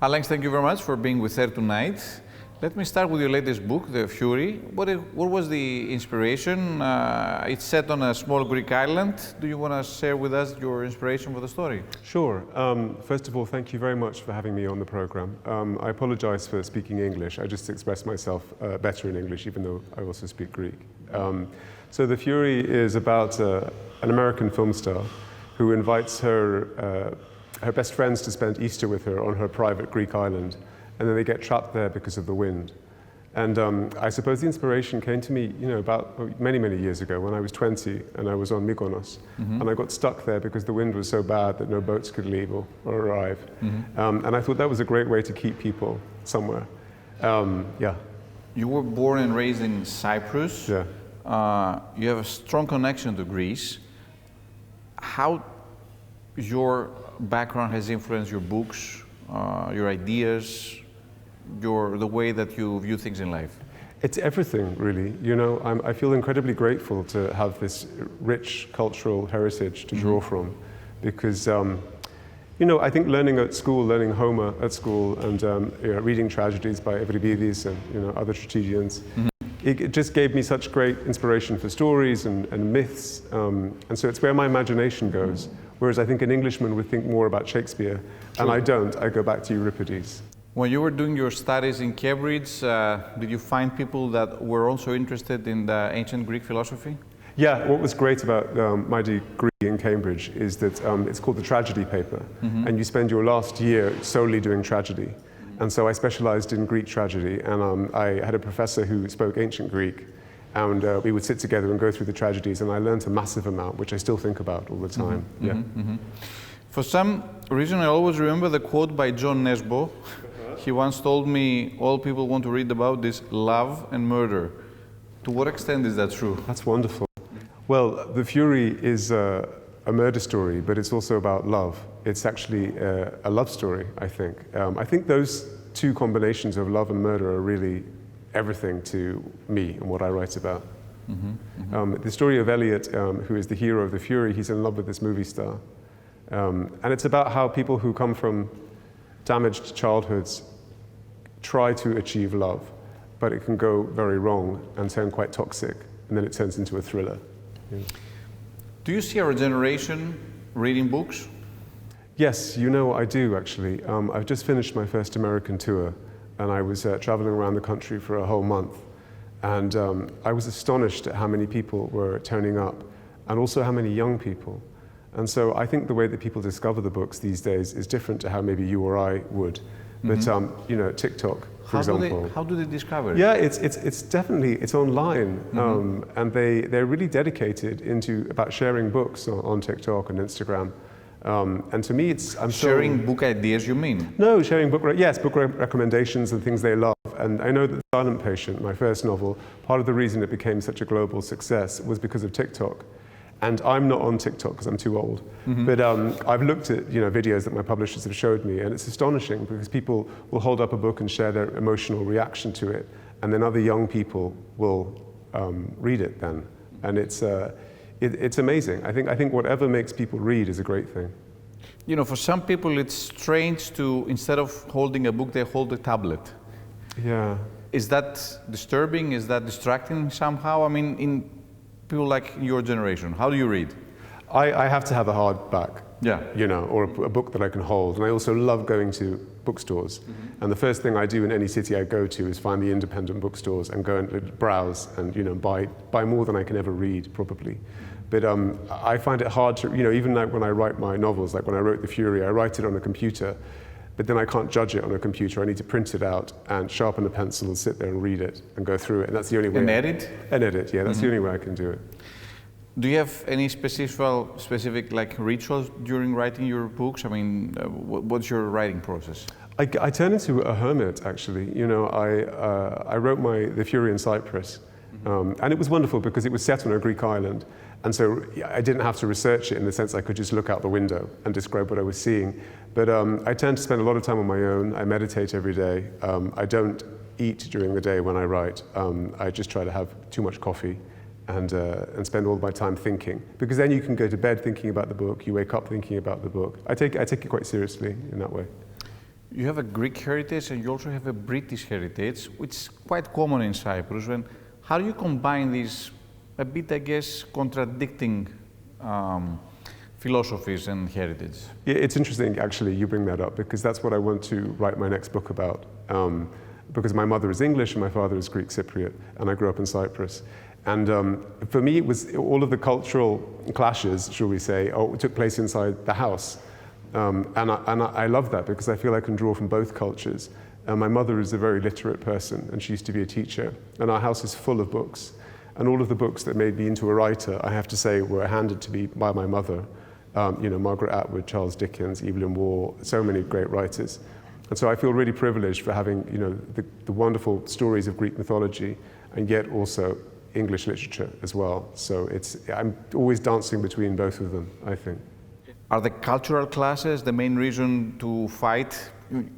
Alex, thank you very much for being with us tonight. Let me start with your latest book, The Fury. What was the inspiration? It's set on a small Greek island. Do you want to share with us your inspiration for the story? Sure. First of all, thank you very much for having me on the program. I apologize for speaking English. I just express myself better in English, even though I also speak Greek. So The Fury is about an American film star who invites her best friends to spend Easter with her on her private Greek island. And then they get trapped there because of the wind. And I suppose the inspiration came to me, about many, many years ago when I was 20 and I was on Mykonos. And I got stuck there because the wind was so bad that no boats could leave or arrive. And I thought that was a great way to keep people somewhere. Yeah. You were born and raised in Cyprus. Yeah. You have a strong connection to Greece. How your background has influenced your books, your ideas, the way that you view things in life? It's everything, really. I feel incredibly grateful to have this rich cultural heritage to draw from, because I think learning at school, learning Homer at school, and reading tragedies by Evripidis and other tragedians, it just gave me such great inspiration for stories and myths, and so it's where my imagination goes. Whereas I think an Englishman would think more about Shakespeare, and I don't. I go back to Euripides. When you were doing your studies in Cambridge, did you find people that were also interested in the ancient Greek philosophy? Yeah, what was great about my degree in Cambridge is that it's called the tragedy paper, and you spend your last year solely doing tragedy. And so I specialized in Greek tragedy, and I had a professor who spoke ancient Greek, and we would sit together and go through the tragedies, and I learned a massive amount, which I still think about all the time. For some reason, I always remember the quote by John Nesbo. He once told me, all people want to read about is love and murder. To what extent is that true? That's wonderful. Well, The Fury is a murder story, but it's also about love. It's actually a love story, I think. I think those two combinations of love and murder are really everything to me and what I write about. The story of Elliot, who is the hero of The Fury, he's in love with this movie star. And it's about how people who come from damaged childhoods try to achieve love, but it can go very wrong and turn quite toxic, and then it turns into a thriller. Do you see our generation reading books? Yes, I do actually. I've just finished my first American tour, and I was traveling around the country for a whole month. And I was astonished at how many people were turning up, and also how many young people. And so I think the way that people discover the books these days is different to how maybe you or I would. But TikTok, for example. How do they discover it? Yeah, it's definitely, it's online. And they're really dedicated about sharing books on TikTok and Instagram. And to me, sharing book ideas, you mean? No, sharing book recommendations and things they love. And I know that The Silent Patient, my first novel, part of the reason it became such a global success was because of TikTok. And I'm not on TikTok because I'm too old. But I've looked at videos that my publishers have showed me, and it's astonishing because people will hold up a book and share their emotional reaction to it, and then other young people will read it then. And it's amazing. I think whatever makes people read is a great thing. For some people it's strange to, instead of holding a book, they hold a tablet. Yeah. Is that disturbing? Is that distracting somehow? I mean, in people like your generation, how do you read? I have to have a hardback, or a book that I can hold. And I also love going to bookstores. And the first thing I do in any city I go to is find the independent bookstores and go and browse and buy more than I can ever read, probably. But I find it hard to, even like when I write my novels, like when I wrote The Fury, I write it on a computer, but then I can't judge it on a computer. I need to print it out and sharpen a pencil and sit there and read it and go through it. And that's the only way. And edit? And edit, yeah. That's the only way I can do it. Do you have any specific like rituals during writing your books? I mean, what's your writing process? I turn into a hermit, actually. I wrote The Fury in Cyprus, and it was wonderful because it was set on a Greek island. And so I didn't have to research it in the sense I could just look out the window and describe what I was seeing. But I tend to spend a lot of time on my own. I meditate every day. I don't eat during the day when I write. I just try to have too much coffee and spend all my time thinking. Because then you can go to bed thinking about the book, you wake up thinking about the book. I take it quite seriously in that way. You have a Greek heritage and you also have a British heritage, which is quite common in Cyprus. And how do you combine these a bit, I guess, contradicting philosophies and heritage? Yeah, it's interesting, actually, you bring that up, because that's what I want to write my next book about. Because my mother is English and my father is Greek Cypriot, and I grew up in Cyprus. And for me, it was all of the cultural clashes, shall we say, took place inside the house. And I love that because I feel I can draw from both cultures. My mother is a very literate person, and she used to be a teacher. And our house is full of books. And all of the books that made me into a writer, I have to say, were handed to me by my mother. You know, Margaret Atwood, Charles Dickens, Evelyn Waugh, so many great writers. And so I feel really privileged for having, you know, the wonderful stories of Greek mythology, and yet also English literature as well. So I'm always dancing between both of them, I think. Are the cultural classes the main reason to fight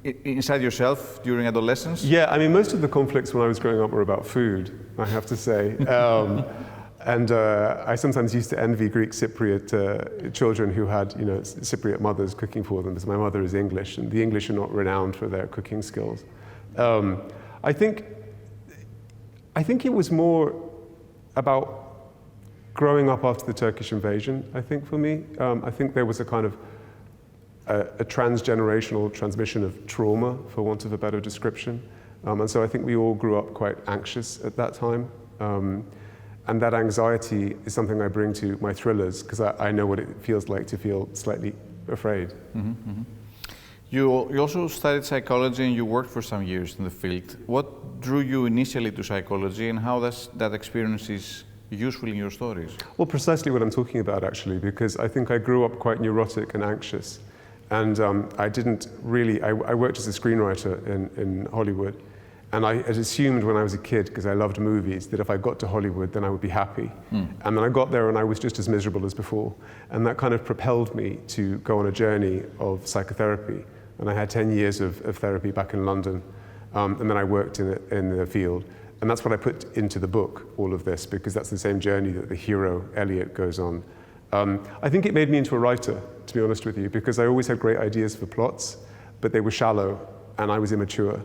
inside yourself during adolescence? Yeah, I mean, most of the conflicts when I was growing up were about food, I have to say. And I sometimes used to envy Greek Cypriot children who had, you know, Cypriot mothers cooking for them, because my mother is English, and the English are not renowned for their cooking skills. I think it was more about growing up after the Turkish invasion, I think, for me. I think there was a kind of a transgenerational transmission of trauma, for want of a better description. And so I think we all grew up quite anxious at that time. And that anxiety is something I bring to my thrillers, because I know what it feels like to feel slightly afraid. Mm-hmm, mm-hmm. You also studied psychology and you worked for some years in the field. What drew you initially to psychology, and how that experience is useful in your stories? Well, precisely what I'm talking about, actually, because I think I grew up quite neurotic and anxious. And I didn't really, I worked as a screenwriter in Hollywood. And I had assumed when I was a kid, because I loved movies, that if I got to Hollywood, then I would be happy. And then I got there and I was just as miserable as before. And that kind of propelled me to go on a journey of psychotherapy. And I had 10 years of therapy back in London. And then I worked in the field. And that's what I put into the book, all of this, because that's the same journey that the hero, Elliot, goes on. I think it made me into a writer, to be honest with you, because I always had great ideas for plots, but they were shallow and I was immature.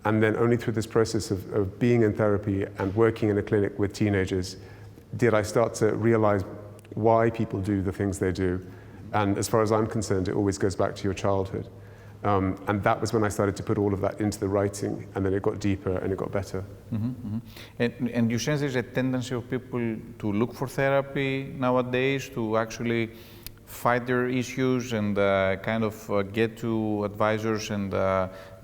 And then only through this process of being in therapy and working in a clinic with teenagers did I start to realize why people do the things they do. And as far as I'm concerned, it always goes back to your childhood. And that was when I started to put all of that into the writing, and then it got deeper and it got better. Mm-hmm, mm-hmm. And you sense there's a tendency of people to look for therapy nowadays, to actually fight their issues and kind of get to advisors and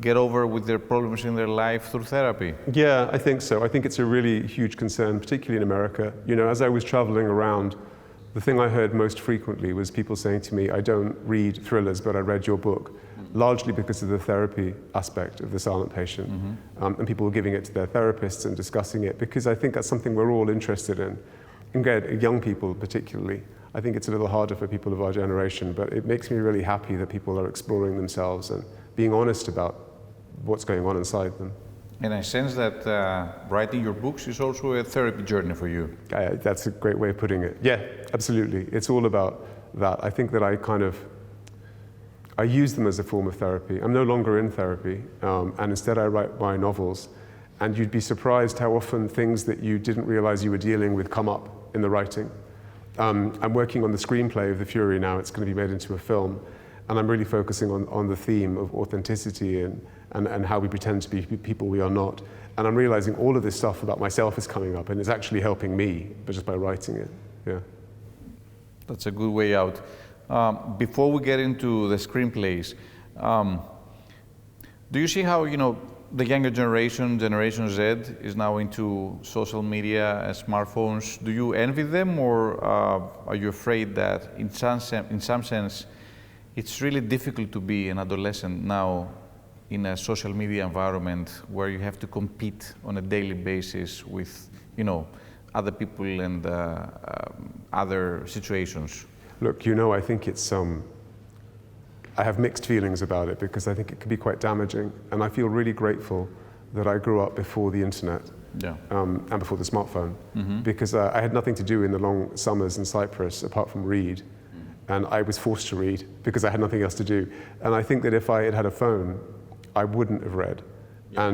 get over with their problems in their life through therapy? Yeah, I think so. I think it's a really huge concern, particularly in America. You know, as I was traveling around, the thing I heard most frequently was people saying to me, I don't read thrillers, but I read your book, largely because of the therapy aspect of the silent patient. And people were giving it to their therapists and discussing it, because I think that's something we're all interested in. And young people particularly. I think it's a little harder for people of our generation, but it makes me really happy that people are exploring themselves and being honest about what's going on inside them. And I sense that writing your books is also a therapy journey for you. That's a great way of putting it. Yeah, absolutely. It's all about that. I think that I use them as a form of therapy. I'm no longer in therapy, and instead I write my novels. And you'd be surprised how often things that you didn't realize you were dealing with come up in the writing. I'm working on the screenplay of The Fury now. It's going to be made into a film. And I'm really focusing on the theme of authenticity and how we pretend to be people we are not. And I'm realizing all of this stuff about myself is coming up, and it's actually helping me, but just by writing it. Yeah. That's a good way out. Before we get into the screenplays, do you see how, you know, the younger generation, Generation Z, is now into social media and smartphones? Do you envy them, or are you afraid that in some sense it's really difficult to be an adolescent now in a social media environment where you have to compete on a daily basis with, you know, other people and other situations? Look, you know, I think it's I have mixed feelings about it, because I think it can be quite damaging, and I feel really grateful that I grew up before the internet. Yeah. And before the smartphone, because I had nothing to do in the long summers in Cyprus apart from read, and I was forced to read because I had nothing else to do. And I think that if I had had a phone, I wouldn't have read. Yeah.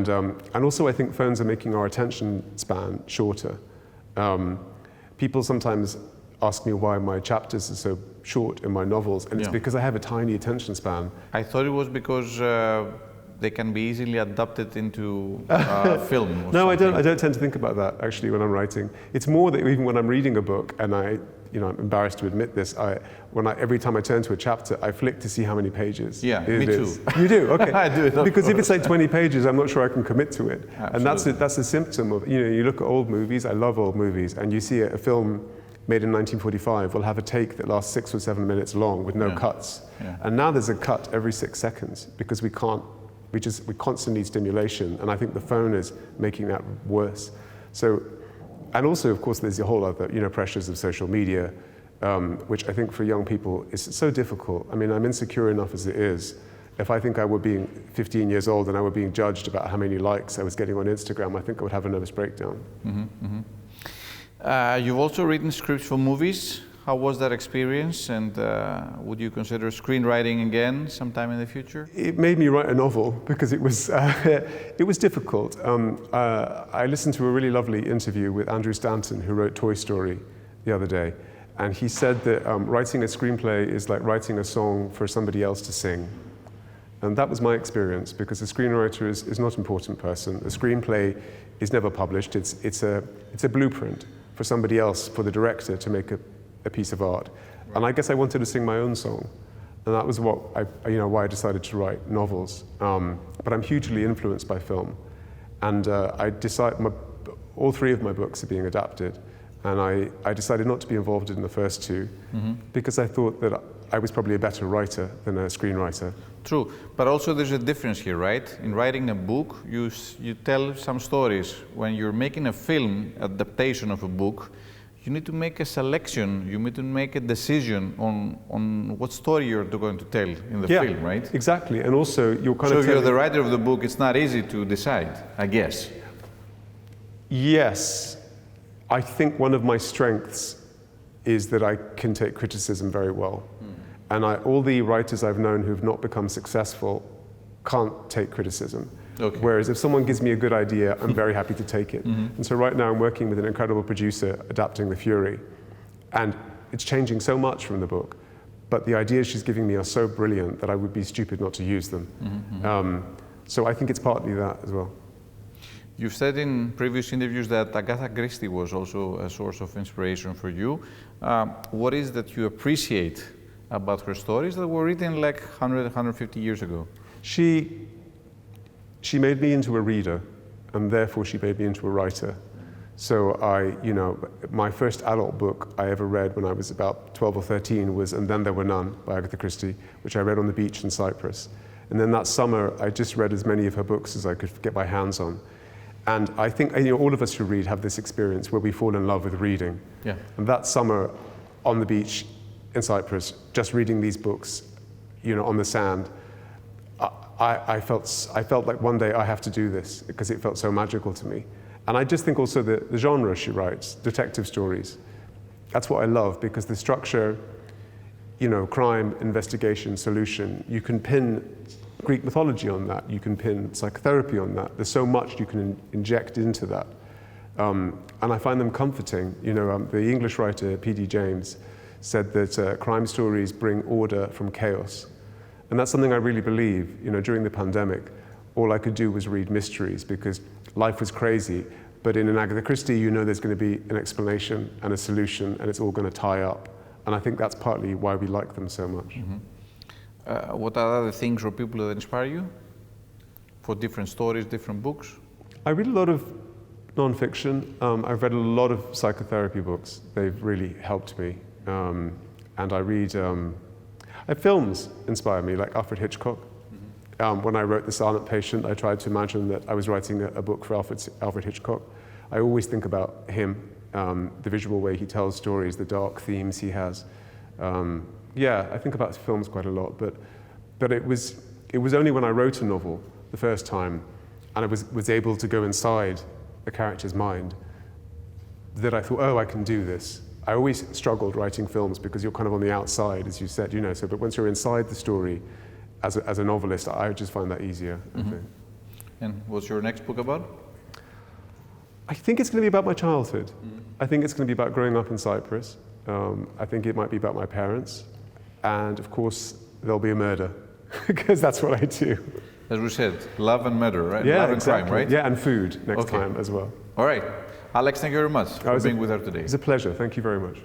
And also I think phones are making our attention span shorter. People sometimes ask me why my chapters are so short in my novels, and it's because I have a tiny attention span. I thought it was because they can be easily adapted into film. Or no, something. I don't tend to think about that actually when I'm writing. It's more that even when I'm reading a book, and I'm embarrassed to admit this, every time I turn to a chapter, I flick to see how many pages. Yeah, me too. You do? Okay. I do it. Because if it's like 20 pages, I'm not sure I can commit to it. Absolutely. And that's a symptom of, you look at old movies, I love old movies, and you see a film made in 1945 will have a take that lasts 6 or 7 minutes long with no cuts. Yeah. And now there's a cut every 6 seconds because we constantly need stimulation, and I think the phone is making that worse. So, and also, of course, there's the whole other, pressures of social media, which I think for young people is so difficult. I mean, I'm insecure enough as it is. If I think I were being 15 years old and I were being judged about how many likes I was getting on Instagram, I think I would have a nervous breakdown. Mm-hmm, mm-hmm. You've also written scripts for movies. How was that experience, and would you consider screenwriting again sometime in the future? It made me write a novel because it was difficult. I listened to a really lovely interview with Andrew Stanton, who wrote Toy Story, the other day, and he said that writing a screenplay is like writing a song for somebody else to sing. And that was my experience, because a screenwriter is not an important person. A screenplay is never published. It's a blueprint for somebody else, for the director, to make a piece of art. Right. And I guess I wanted to sing my own song. And that was why I decided to write novels. But I'm hugely influenced by film. And all 3 of my books are being adapted. And I decided not to be involved in the first 2 because I thought that I was probably a better writer than a screenwriter. True, but also there's a difference here, right? In writing a book, you tell some stories. When you're making a film adaptation of a book, you need to make a selection, you need to make a decision on what story you're going to tell in the film, right? Exactly, and also you're So if you're the writer of the book, it's not easy to decide, I guess. Yes, I think one of my strengths is that I can take criticism very well. And all the writers I've known who've not become successful can't take criticism. Okay. Whereas if someone gives me a good idea, I'm very happy to take it. And so right now I'm working with an incredible producer adapting The Fury. And it's changing so much from the book. But the ideas she's giving me are so brilliant that I would be stupid not to use them. So I think it's partly that as well. You've said in previous interviews that Agatha Christie was also a source of inspiration for you. What is that you appreciate about her stories that were written like 100, 150 years ago? She made me into a reader, and therefore she made me into a writer. So my first adult book I ever read when I was about 12 or 13 was And Then There Were None by Agatha Christie, which I read on the beach in Cyprus. And then that summer, I just read as many of her books as I could get my hands on. And I think all of us who read have this experience where we fall in love with reading. Yeah. And that summer on the beach in Cyprus, just reading these books, on the sand, I felt like one day I have to do this because it felt so magical to me. And I just think also the genre she writes, detective stories, that's what I love, because the structure, crime, investigation, solution, you can pin Greek mythology on that, you can pin psychotherapy on that. There's so much you can inject into that. And I find them comforting. The English writer P.D. James said that crime stories bring order from chaos. And that's something I really believe. During the pandemic, all I could do was read mysteries because life was crazy. But in an Agatha Christie, there's going to be an explanation and a solution, and it's all going to tie up. And I think that's partly why we like them so much. What are other things or people that inspire you for different stories, different books? I read a lot of nonfiction. I've read a lot of psychotherapy books. They've really helped me. And I read, films inspire me, like Alfred Hitchcock. When I wrote The Silent Patient, I tried to imagine that I was writing a book for Alfred Hitchcock. I always think about him, the visual way he tells stories, the dark themes he has. I think about films quite a lot, but it was only when I wrote a novel the first time, and I was able to go inside a character's mind, that I thought, oh, I can do this. I always struggled writing films because you're kind of on the outside, as you said, but once you're inside the story as a novelist, I just find that easier, I think. And what's your next book about? I think it's going to be about my childhood. I think it's going to be about growing up in Cyprus. I think it might be about my parents. And of course, there'll be a murder, because that's what I do. As we said, love and murder, right? Yeah, love and exactly. crime, right? Yeah, and food next time as well. All right. Alex, thank you very much for being with us today. It's a pleasure. Thank you very much.